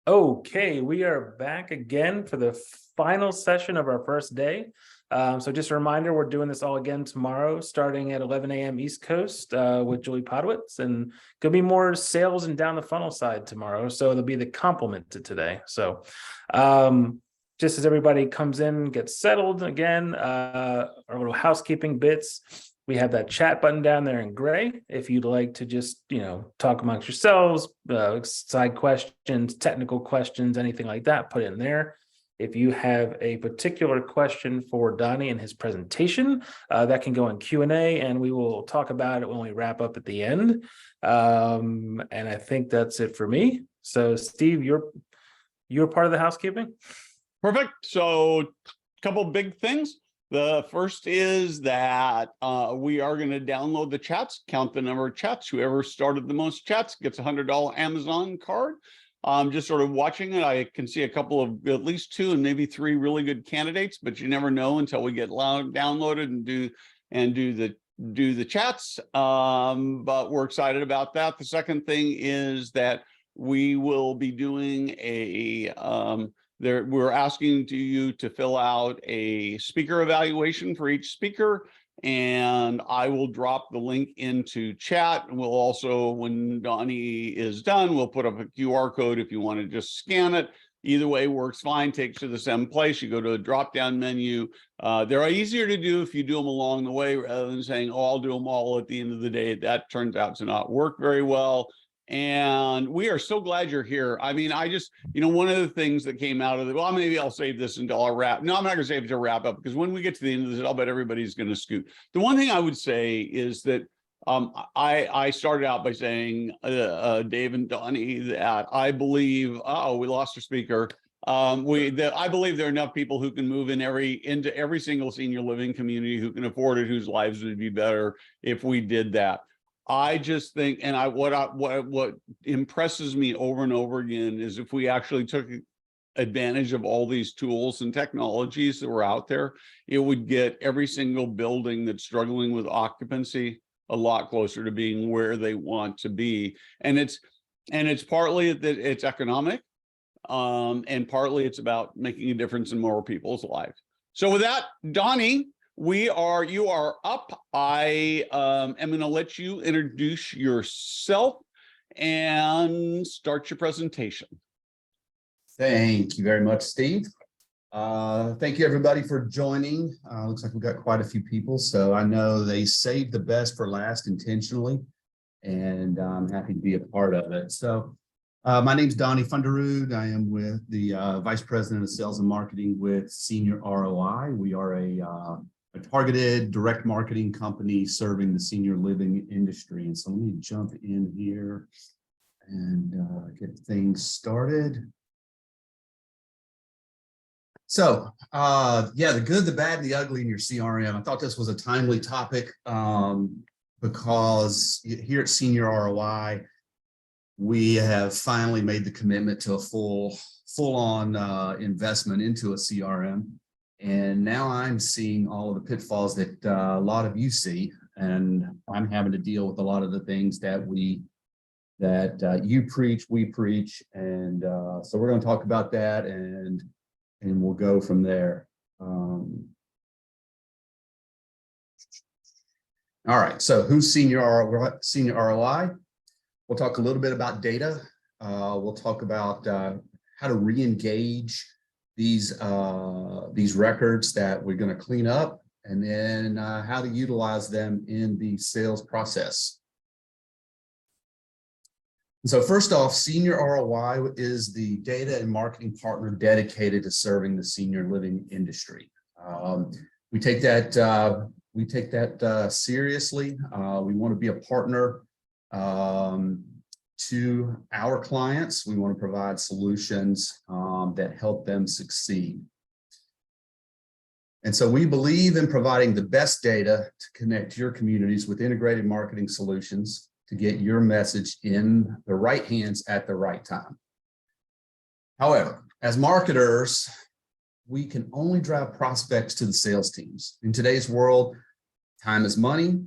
Okay, we are back again for the final session of our first day. So just a reminder, we're doing this all again tomorrow, starting at 11 a.m. East Coast with Julie Podwitz, and gonna be more sales and down the funnel side tomorrow. So it'll be the complement to today. So just as everybody comes in, gets settled again, our little housekeeping bits. We have that chat button down there in gray. If you'd like to just, talk amongst yourselves, side questions, technical questions, anything like that, put in there. If you have a particular question for Donnie and his presentation, that can go in Q&A, and we will talk about it when we wrap up at the end. And I think that's it for me. So, Steve, you're part of the housekeeping. Perfect. So, a couple big things. The first is that we are going to download the chats, count the number of chats. Whoever started the most chats gets a $100 Amazon card. Just sort of watching it, I can see a couple of, at least 2 and maybe 3 really good candidates, but you never know until we get downloaded and do the chats. But we're excited about that. The second thing is that we will be doing we're asking you to fill out a speaker evaluation for each speaker, and I will drop the link into chat. And we'll also, when Donnie is done, we'll put up a QR code if you want to just scan it. Either way works fine, takes you to the same place. You go to a drop-down menu. They're easier to do if you do them along the way rather than saying, oh, I'll do them all at the end of the day. That turns out to not work very well. And we are so glad you're here. I mean, I just, one of the things that came out of it, well, maybe I'll save this until I'll wrap. No, I'm not going to save it to wrap up, because when we get to the end of this, I'll bet everybody's going to scoot. The one thing I would say is that I started out by saying, Dave and Donnie, that I believe, we lost a speaker. I believe there are enough people who can move into every single senior living community who can afford it, whose lives would be better if we did that. I just think, and what impresses me over and over again is if we actually took advantage of all these tools and technologies that were out there, it would get every single building that's struggling with occupancy a lot closer to being where they want to be. And it's partly that it's economic, and partly it's about making a difference in more people's lives. So with that, Donnie, you are up. I am going to let you introduce yourself and start your presentation. Thank you very much, Steve. Thank you, everybody, for joining. Looks like we've got quite a few people, so I know they saved the best for last intentionally, and I'm happy to be a part of it. So my name is Donnie Funderud. I am with the Vice President of Sales and Marketing with SenioROI. We are a targeted direct marketing company serving the senior living industry. And so let me jump in here and get things started. So yeah, the good, the bad, and the ugly in your CRM. I thought this was a timely topic because here at SenioROI, we have finally made the commitment to a full-on investment into a CRM. And now I'm seeing all of the pitfalls that a lot of you see, and I'm having to deal with a lot of the things that you preach, we preach, and so we're going to talk about that, and we'll go from there. All right, so who's SenioROI? We'll talk a little bit about data. We'll talk about how to re-engage these records that we're going to clean up, and then how to utilize them in the sales process. So first off, SenioROI is the data and marketing partner dedicated to serving the senior living industry. We take that seriously. We want to be a partner to our clients. We want to provide solutions that help them succeed. And so we believe in providing the best data to connect your communities with integrated marketing solutions to get your message in the right hands at the right time. However, as marketers, we can only drive prospects to the sales teams. In today's world, time is money.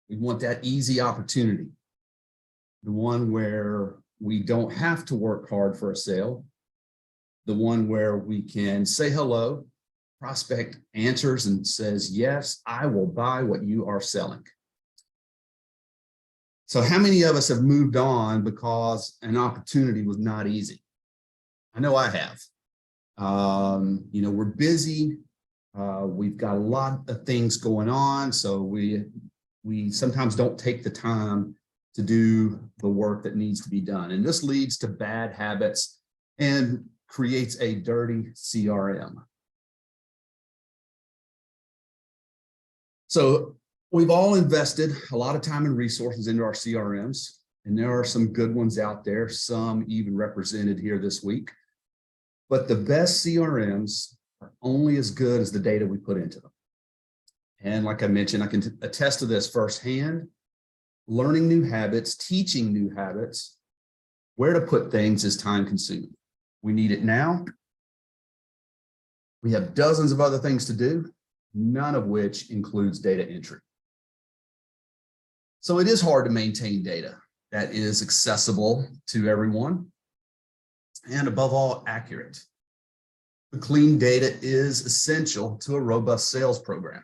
We want that easy opportunity, the one where we don't have to work hard for a sale. the one where we can say hello, prospect answers and says, yes, I will buy what you are selling. So how many of us have moved on because an opportunity was not easy? I know I have. We're busy. We've got a lot of things going on. So we sometimes don't take the time to do the work that needs to be done. And this leads to bad habits and creates a dirty CRM. So we've all invested a lot of time and resources into our CRMs, and there are some good ones out there, some even represented here this week. But the best CRMs are only as good as the data we put into them. And like I mentioned, I can attest to this firsthand. Learning new habits, teaching new habits, where to put things is time consuming. We need it now. We have dozens of other things to do, none of which includes data entry. So it is hard to maintain data that is accessible to everyone and above all, accurate. The clean data is essential to a robust sales program.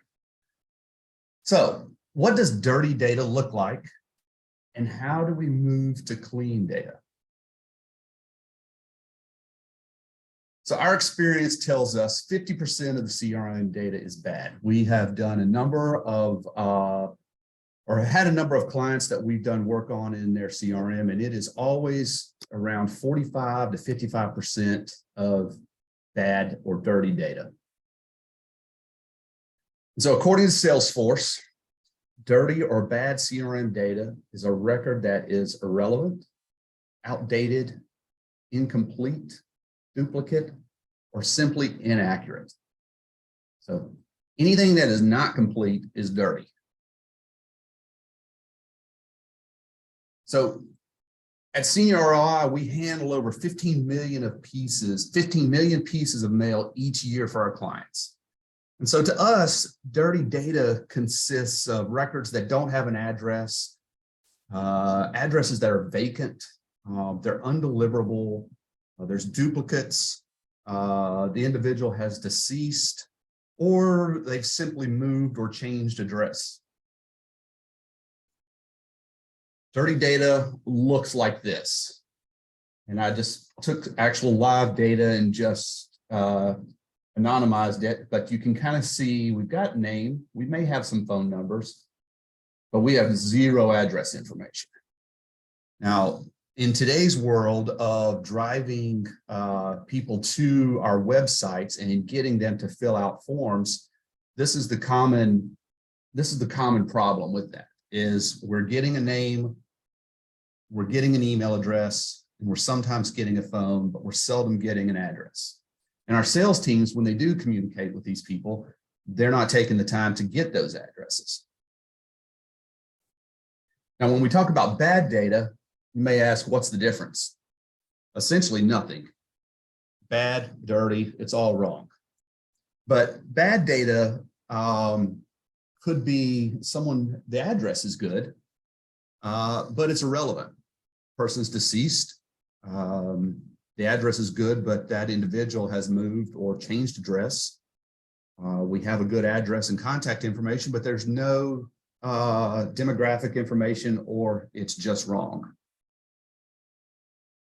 So what does dirty data look like, and how do we move to clean data? So our experience tells us 50% of the CRM data is bad. We have done a number of, or had a number of clients that we've done work on in their CRM, and it is always around 45 to 55% of bad or dirty data. So according to Salesforce, dirty or bad CRM data is a record that is irrelevant, outdated, incomplete, duplicate, or simply inaccurate. So anything that is not complete is dirty. So at SenioROI, we handle over 15 million pieces of mail each year for our clients. And so to us, dirty data consists of records that don't have an address, addresses that are vacant, they're undeliverable, there's duplicates, the individual has deceased, or they've simply moved or changed address. Dirty data looks like this. And I just took actual live data and just anonymized it, but you can kind of see we've got name, we may have some phone numbers, but we have zero address information. Now, in today's world of driving people to our websites and getting them to fill out forms, this is the common problem with that, is we're getting a name, we're getting an email address, and we're sometimes getting a phone, but we're seldom getting an address. And our sales teams, when they do communicate with these people, they're not taking the time to get those addresses. Now, when we talk about bad data, you may ask, what's the difference? Essentially nothing. Bad, dirty, it's all wrong. But bad data could be someone, the address is good, but it's irrelevant. Person's deceased. The address is good, but that individual has moved or changed address. We have a good address and contact information, but there's no demographic information, or it's just wrong.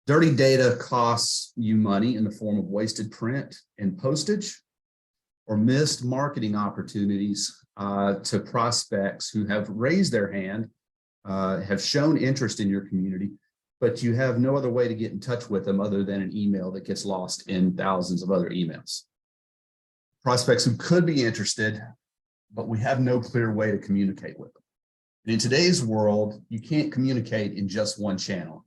Dirty data costs you money in the form of wasted print and postage, or missed marketing opportunities to prospects who have raised their hand, have shown interest in your community, but you have no other way to get in touch with them other than an email that gets lost in thousands of other emails. Prospects who could be interested, but we have no clear way to communicate with them. And in today's world, you can't communicate in just one channel.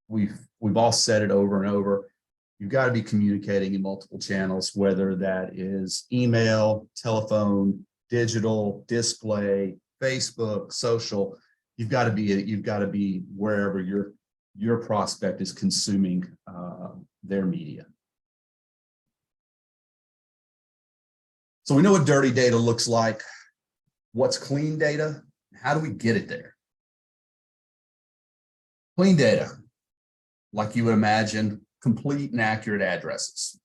We've all said it over and over. You've got to be communicating in multiple channels, whether that is email, telephone, digital, display, Facebook, social. You've got to be wherever your prospect is consuming their media. So we know what dirty data looks like. What's clean data? How do we get it there? Clean data, like you would imagine, complete and accurate addresses.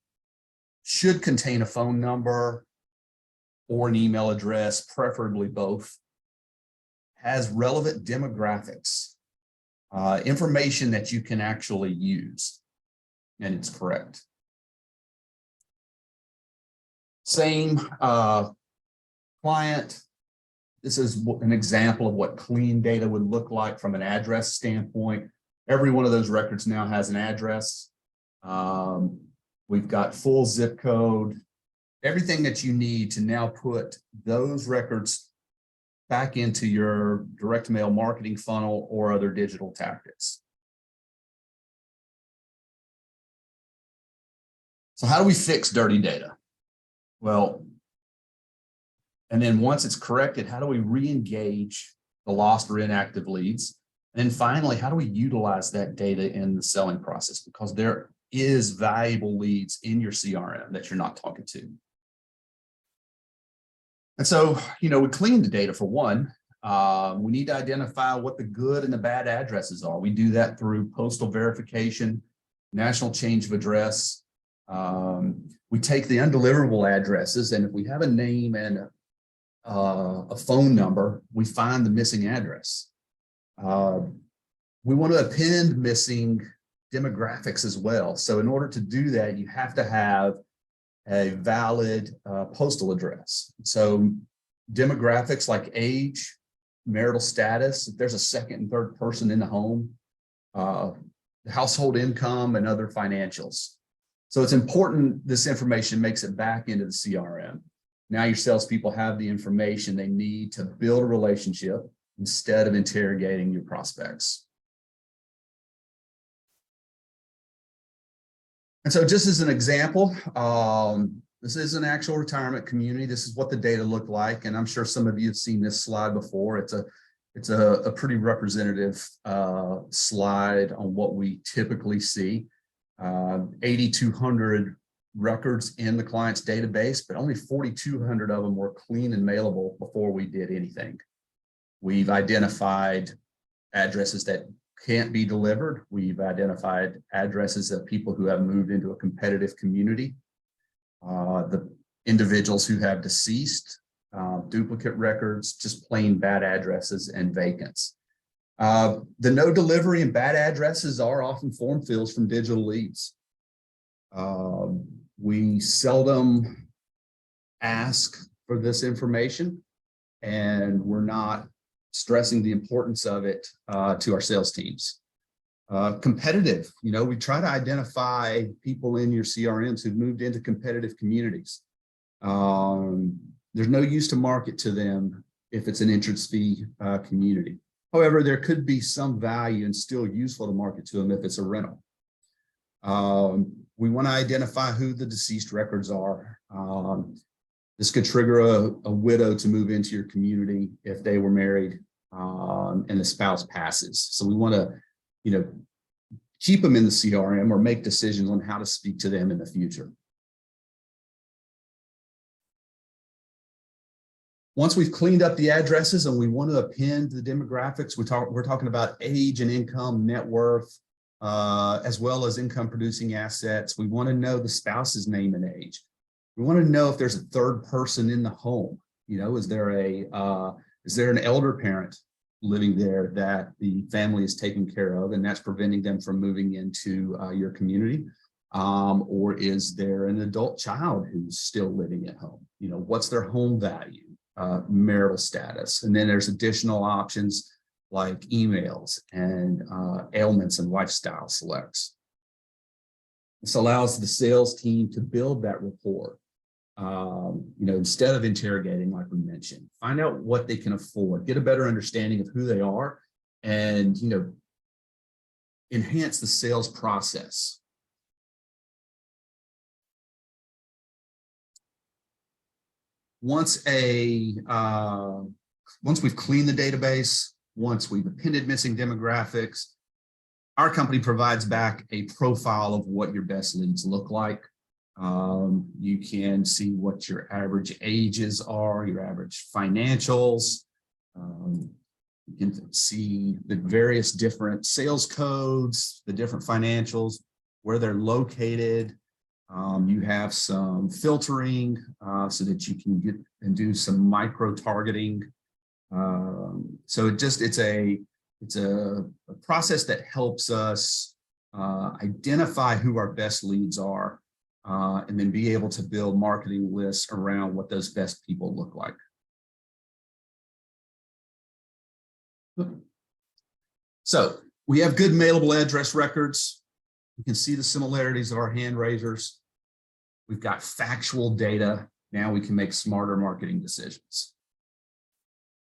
Should contain a phone number or an email address, preferably both. Has relevant demographics, information that you can actually use, and it's correct. Same client. This is an example of what clean data would look like from an address standpoint. Every one of those records now has an address. We've got full zip code, everything that you need to now put those records back into your direct mail marketing funnel or other digital tactics. So how do we fix dirty data? Well, and then once it's corrected, how do we re-engage the lost or inactive leads? And then finally, how do we utilize that data in the selling process? Because there is valuable leads in your CRM that you're not talking to. And so, we clean the data for one. We need to identify what the good and the bad addresses are. We do that through postal verification, national change of address. We take the undeliverable addresses, and if we have a name and a phone number, we find the missing address. We want to append missing demographics as well. So in order to do that, you have to have a valid postal address. So demographics like age, marital status, if there's a second and third person in the home, household income, and other financials. So it's important this information makes it back into the CRM. Now your salespeople have the information they need to build a relationship instead of interrogating your prospects. And so just as an example, this is an actual retirement community. This is what the data look like. And I'm sure some of you have seen this slide before. It's a pretty representative slide on what we typically see. 8,200 records in the client's database, but only 4,200 of them were clean and mailable before we did anything. We've identified addresses that can't be delivered. We've identified addresses of people who have moved into a competitive community. The individuals who have deceased, duplicate records, just plain bad addresses and vacants. The no delivery and bad addresses are often form fills from digital leads. We seldom ask for this information, and we're not stressing the importance of it to our sales teams. Competitive, we try to identify people in your CRMs who've moved into competitive communities. There's no use to market to them if it's an entrance fee community. However, there could be some value and still useful to market to them if it's a rental. We want to identify who the deceased records are. This could trigger a widow to move into your community if they were married and the spouse passes. So we want to, keep them in the CRM or make decisions on how to speak to them in the future. Once we've cleaned up the addresses and we want to append the demographics, we're talking about age and income, net worth, as well as income producing assets. We want to know the spouse's name and age. We want to know if there's a third person in the home. Is there an elder parent living there that the family is taking care of, and that's preventing them from moving into your community? Or is there an adult child who's still living at home? What's their home value, marital status? And then there's additional options like emails and ailments and lifestyle selects. This allows the sales team to build that rapport. Instead of interrogating, like we mentioned, find out what they can afford, get a better understanding of who they are, and, enhance the sales process. Once we've cleaned the database, once we've appended missing demographics, our company provides back a profile of what your best leads look like. You can see what your average ages are, your average financials. You can see the various different sales codes, the different financials. where they're located. You have some filtering so that you can get and do some micro targeting. So it's a process that helps us identify who our best leads are, and then be able to build marketing lists around what those best people look like. So we have good mailable address records. You can see the similarities of our hand raisers. We've got factual data. Now we can make smarter marketing decisions.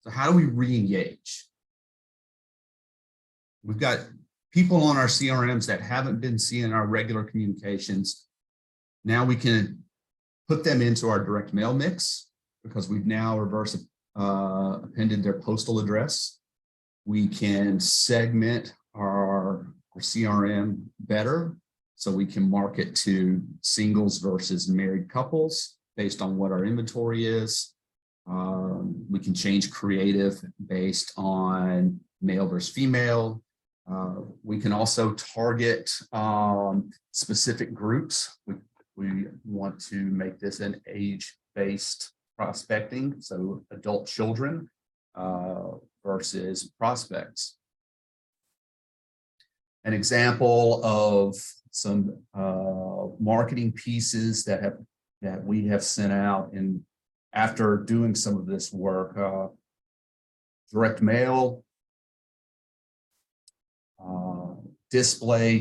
So how do we re-engage? We've got people on our CRMs that haven't been seeing our regular communications. Now we can put them into our direct mail mix because we've now reverse appended their postal address. We can segment our CRM better, so we can market to singles versus married couples based on what our inventory is. We can change creative based on male versus female. We can also target specific groups. We want to make this an age-based prospecting, so adult children versus prospects. An example of some marketing pieces that we have sent out, and after doing some of this work, direct mail,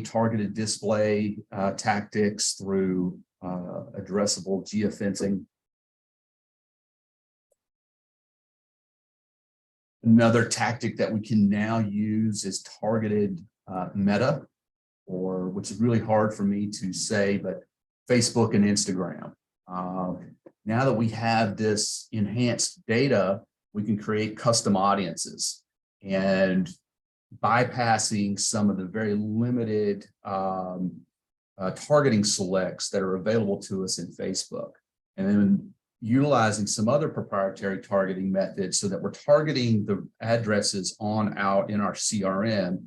targeted display tactics through addressable geofencing. Another tactic that we can now use is targeted meta, or which is really hard for me to say, but Facebook and Instagram. Now that we have this enhanced data, we can create custom audiences and bypassing some of the very limited targeting selects that are available to us in Facebook, and then utilizing some other proprietary targeting methods so that we're targeting the addresses in our CRM,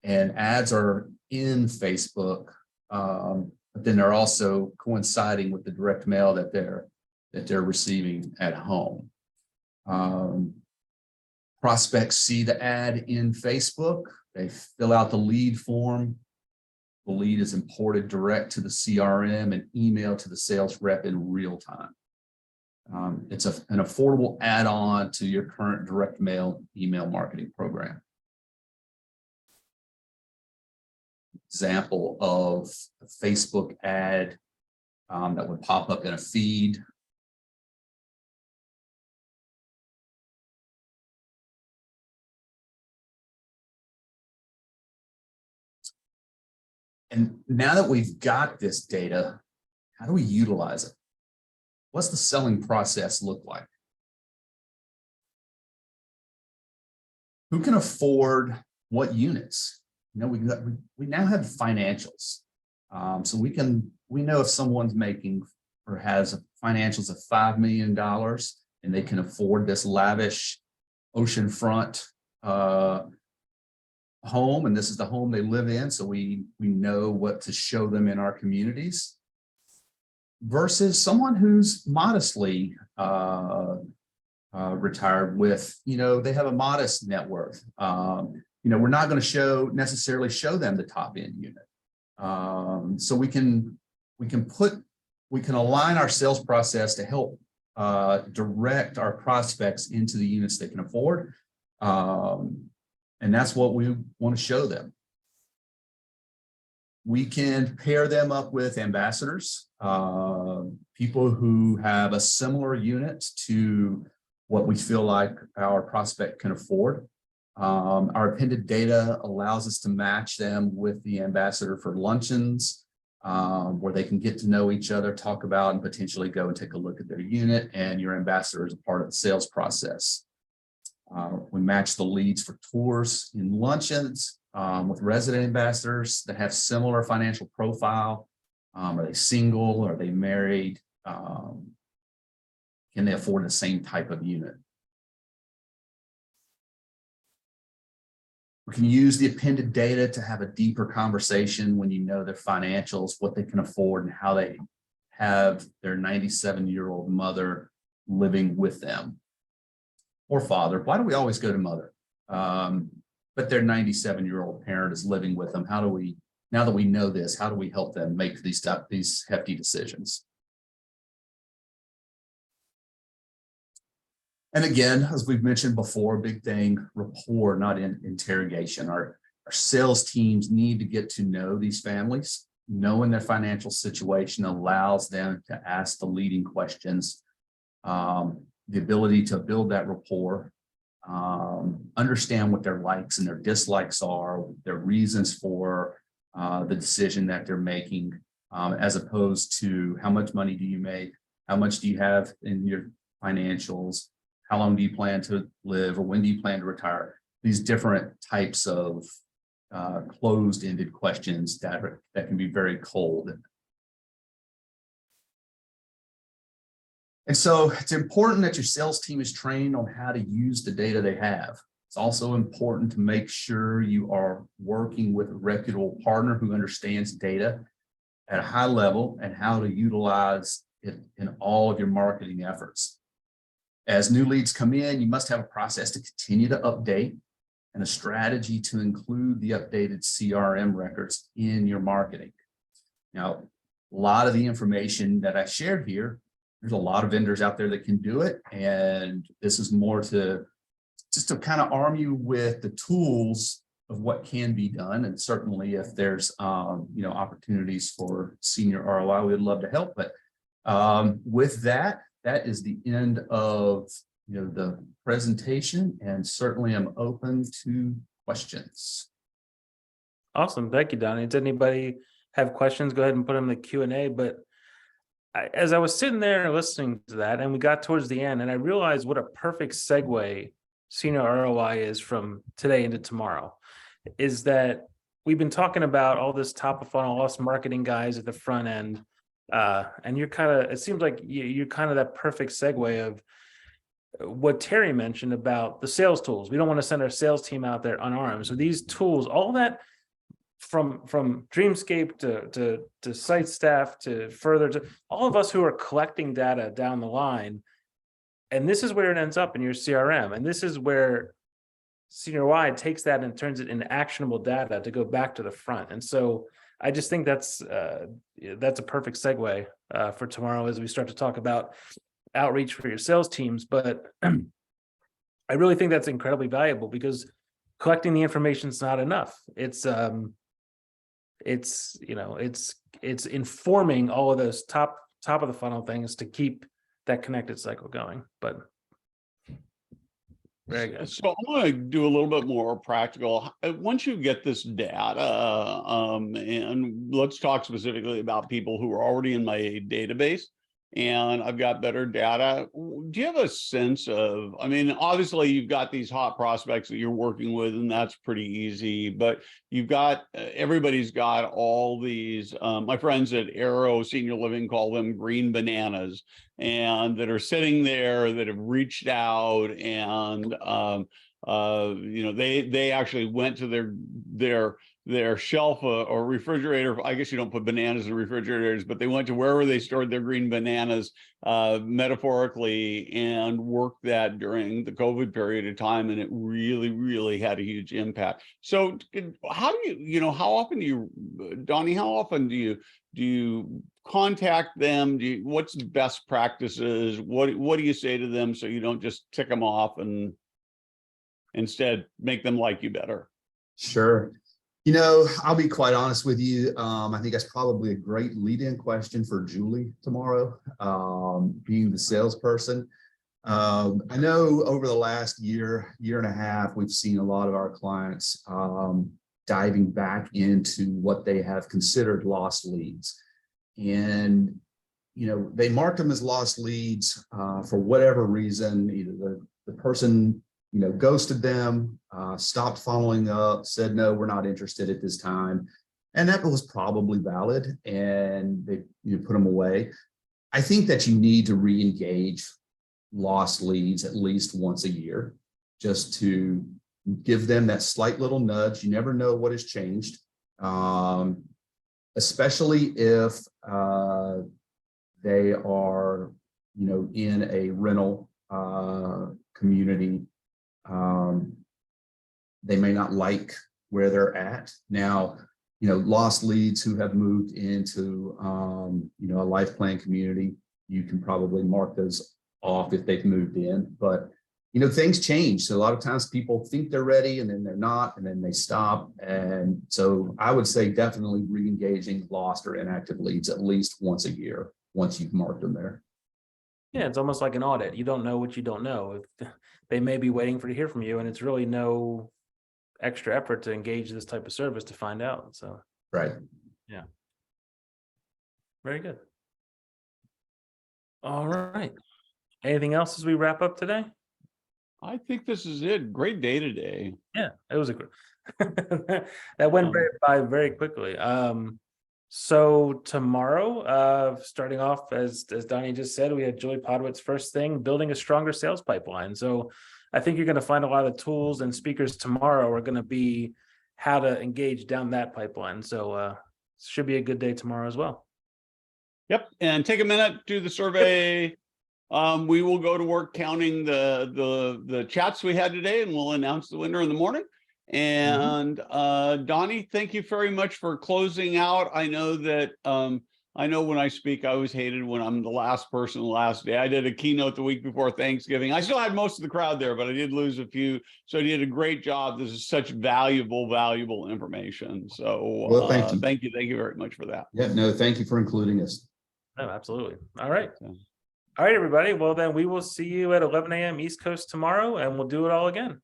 and ads are in Facebook, but then they're also coinciding with the direct mail that they're receiving at home. Prospects see the ad in Facebook, they fill out the lead form. The lead is imported direct to the CRM and emailed to the sales rep in real time. It's an affordable add-on to your current direct mail email marketing program. Example of a Facebook ad that would pop up in a feed. And now that we've got this data, how do we utilize it? What's the selling process look like? Who can afford what units? You know, we now have financials. So we know if someone's making or has financials of $5 million and they can afford this lavish oceanfront home, and this is the home they live in, so we know what to show them in our communities, versus someone who's modestly retired with, they have a modest net worth. We're not going to necessarily show them the top end unit. So we can align our sales process to help direct our prospects into the units they can afford. And that's what we want to show them. We can pair them up with ambassadors, people who have a similar unit to what we feel like our prospect can afford. Our appended data allows us to match them with the ambassador for luncheons, where they can get to know each other, talk about, and potentially go and take a look at their unit, and your ambassador is a part of the sales process. We match the leads for tours in luncheons with resident ambassadors that have similar financial profile. Are they single? Are they married? Can they afford the same type of unit? We can use the appended data to have a deeper conversation when you know their financials, what they can afford, and how they have their 97-year-old mother living with them or father. Why do we always go to mother? But their 97-year-old parent is living with them. How do we, now that we know this, how do we help them make these hefty decisions? And again, as we've mentioned before, big thing, rapport, not in interrogation. Our sales teams need to get to know these families. Knowing their financial situation allows them to ask the leading questions, the ability to build that rapport, understand what their likes and their dislikes are, their reasons for the decision that they're making, as opposed to how much money do you make, how much do you have in your financials, how long do you plan to live, or when do you plan to retire? These different types of closed-ended questions that can be very cold. And so it's important that your sales team is trained on how to use the data they have. It's also important to make sure you are working with a reputable partner who understands data at a high level and how to utilize it in all of your marketing efforts. As new leads come in, you must have a process to continue to update and a strategy to include the updated CRM records in your marketing. Now, a lot of the information that I shared here, there's a lot of vendors out there that can do it. And this is more to just to kind of arm you with the tools of what can be done. And certainly if there's, opportunities for SenioROI, we'd love to help. But with that, that is the end of the presentation, and certainly I'm open to questions. Awesome. Thank you, Donnie. Does anybody have questions? Go ahead and put them in the Q&A. But as I was sitting there listening to that, and we got towards the end, and I realized what a perfect segue SenioROI is from today into tomorrow, is that we've been talking about all this top of funnel, us marketing guys at the front end. And you're kind of, it seems like you're kind of that perfect segue of what Terry mentioned about the sales tools. We don't want to send our sales team out there unarmed. So these tools, all that from Dreamscape to site staff to further to all of us who are collecting data down the line. And this is where it ends up in your CRM. And this is where SenioROI takes that and turns it into actionable data to go back to the front. And so I just think that's a perfect segue for tomorrow as we start to talk about outreach for your sales teams. But I really think that's incredibly valuable because collecting the information is not enough. It's informing all of those top of the funnel things to keep that connected cycle going. But very good. So I'm going to do a little bit more practical. Once you get this data, and let's talk specifically about people who are already in my database, and I've got better data. Do you have a sense of, I mean, obviously you've got these hot prospects that you're working with, and that's pretty easy, but you've got, everybody's got all these, my friends at Arrow Senior Living call them green bananas, and that are sitting there that have reached out and, they actually went to their shelf or refrigerator. I guess you don't put bananas in refrigerators, but they went to wherever they stored their green bananas, metaphorically, and worked that during the COVID period of time. And it really, really had a huge impact. So how do how often do you, Donnie, how often do you contact them? What's the best practices? What do you say to them so you don't just tick them off and instead make them like you better? Sure. I'll be quite honest with you. I think that's probably a great lead-in question for Julie tomorrow, being the salesperson. I know over the last year and a half, we've seen a lot of our clients diving back into what they have considered lost leads. And, they marked them as lost leads for whatever reason. Either the person ghosted them, stopped following up, said, no, we're not interested at this time. And that was probably valid, and they put them away. I think that you need to re-engage lost leads at least once a year, just to give them that slight little nudge. You never know what has changed. Especially if they are, in a rental community. They may not like where they're at now. Lost leads who have moved into, a life plan community, you can probably mark those off if they've moved in. But things change. So a lot of times people think they're ready and then they're not, and then they stop. And so I would say definitely re-engaging lost or inactive leads at least once a year, once you've marked them there. Yeah, it's almost like an audit. You don't know what you don't know. They may be waiting to hear from you, and it's really no extra effort to engage this type of service to find out. So, Right. Yeah. Very good. All right. Anything else as we wrap up today? I think this is it. Great day today. Yeah, it was a good that went by very quickly. So tomorrow, starting off as Donnie just said, we had Julie Podwitz's first thing, building a stronger sales pipeline. So I think you're going to find a lot of tools and speakers tomorrow are going to be how to engage down that pipeline. So should be a good day tomorrow as well. Yep. And take a minute, do the survey. We will go to work counting the chats we had today, and we'll announce the winner in the morning. And Donnie, thank you very much for closing out. I know that I know when I speak, I always hated when I'm the last person the last day. I did a keynote the week before Thanksgiving. I still had most of the crowd there, but I did lose a few. So you did a great job. This is such valuable information. So well, thank you. Thank you very much for that. Yeah, no, thank you for including us. No, absolutely. All right. All right, everybody. Well, then we will see you at 11 a.m. East Coast tomorrow, and we'll do it all again.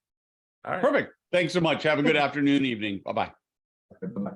All right. Perfect. Thanks so much. Have a good afternoon, evening. Bye-bye. Bye-bye.